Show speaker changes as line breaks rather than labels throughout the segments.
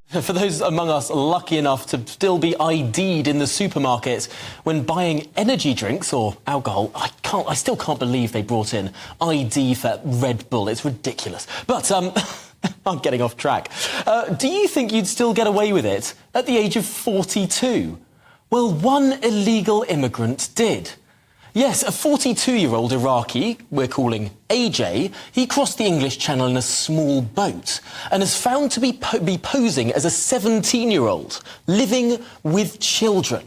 For those among us lucky enough to still be ID'd in the supermarket when buying energy drinks or alcohol, I still can't believe they brought in ID for Red Bull. It's ridiculous. But, I'm getting off track. Do you think you'd still get away with it at the age of 42? Well, one illegal immigrant did. Yes, a 42-year-old Iraqi, we're calling AJ, he crossed the English Channel in a small boat and is found to be posing as a 17-year-old, living with children.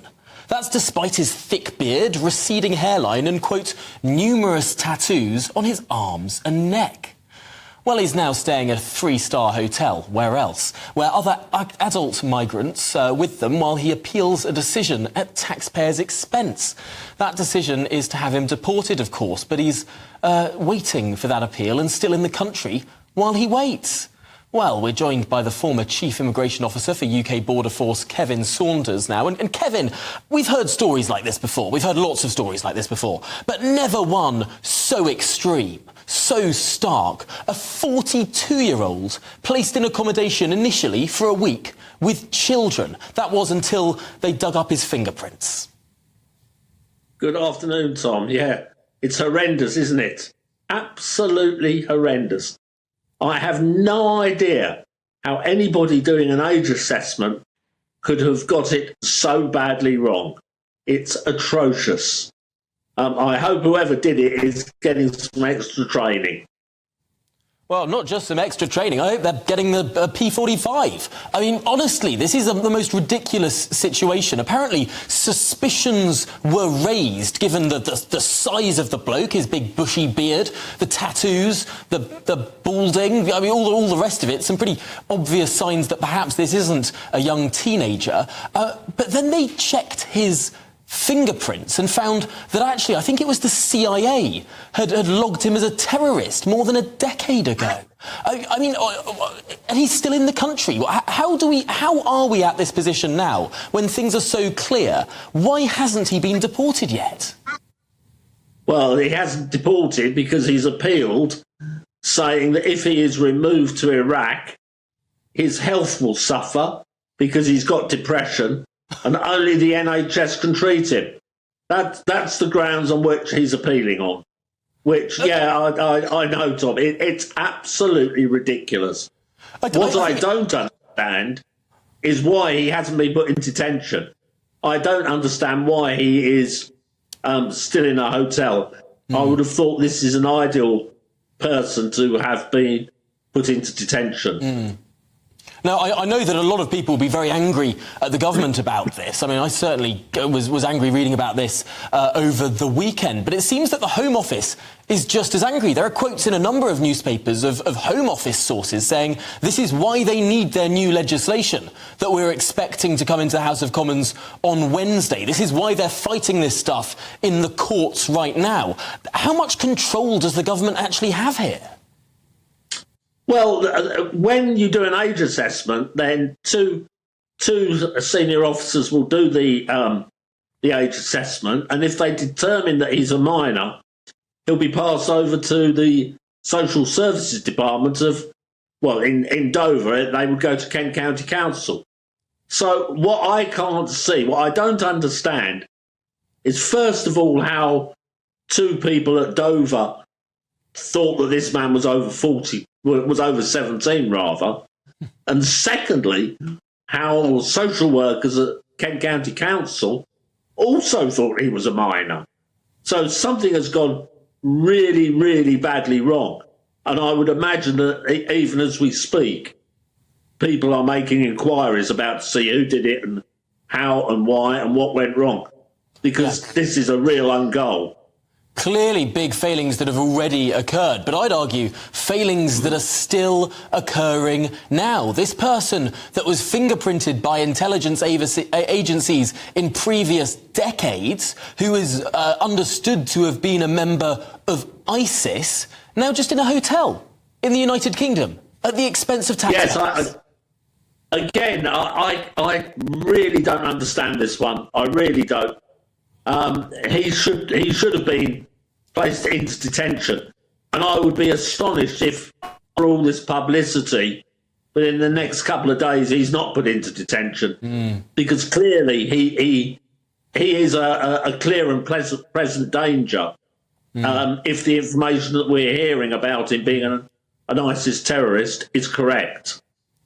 That's despite his thick beard, receding hairline and, quote, numerous tattoos on his arms and neck. Well, he's now staying at a 3-star hotel, where else, where other adult migrants with them while he appeals a decision at taxpayers' expense. That decision is to have him deported, of course, but he's waiting for that appeal and still in the country while he waits. Well, we're joined by the former Chief Immigration Officer for UK Border Force, Kevin Saunders, now. And Kevin, we've heard stories like this before. We've heard lots of stories like this before, but never one so extreme, so stark. A 42-year-old placed in accommodation initially for a week with children. That was until they dug up his fingerprints.
Good afternoon, Tom. Yeah, it's horrendous, isn't it? Absolutely horrendous. I have no idea how anybody doing an age assessment could have got it so badly wrong. It's atrocious. I hope whoever did it is getting some extra training.
Well, not just some extra training. I hope they're getting the P45. I mean, honestly, this is the most ridiculous situation. Apparently, suspicions were raised, given the size of the bloke, his big bushy beard, the tattoos, the balding, I mean, all the rest of it. Some pretty obvious signs that perhaps this isn't a young teenager. But then they checked his fingerprints and found that actually, I think it was the CIA had logged him as a terrorist more than a decade ago. I mean, and he's still in the country. How are we at this position now when things are so clear? Why hasn't he been deported yet?
Well, he hasn't deported because he's appealed, saying that if he is removed to Iraq, his health will suffer because he's got depression, and only the NHS can treat him. That's the grounds on which he's appealing on. Which, yeah, I know, Tom. It's absolutely risticulous. What I don't understand is why he hasn't been put in detention. I don't understand why he is still in a hotel. I would have thought this is an ideal person to have been put into detention.
Now, I know that a lot of people will be very angry at the government about this. I mean, I certainly was angry reading about this over the weekend. But it seems that the Home Office is just as angry. There are quotes in a number of newspapers of Home Office sources saying this is why they need their new legislation that we're expecting to come into the House of Commons on Wednesday. This is why they're fighting this stuff in the courts right now. How much control does the government actually have here?
Well, when you do an age assessment, then two senior officers will do the age assessment, and if they determine that he's a minor, he'll be passed over to the Social Services Department of, well, in Dover, they would go to Kent County Council. So what I can't see, what I don't understand, is first of all how two people at Dover thought that this man was over 40. Was over 17 rather, and secondly, how social workers at Kent County Council also thought he was a minor. So something has gone really, really badly wrong. And I would imagine that even as we speak, people are making inquiries about to see who did it and how and why and what went wrong, because this is a real ungoal.
Clearly big failings that have already occurred, but I'd argue failings that are still occurring now. This person that was fingerprinted by intelligence agencies in previous decades, who is understood to have been a member of ISIS, now just in a hotel in the United Kingdom at the expense of taxpayers.
Yes, I really don't understand this one. I really don't. He should have been placed into detention, and I would be astonished if, for all this publicity, but in the next couple of days he's not put into detention because clearly he is a clear and present danger. If the information that we're hearing about him being an ISIS terrorist is correct.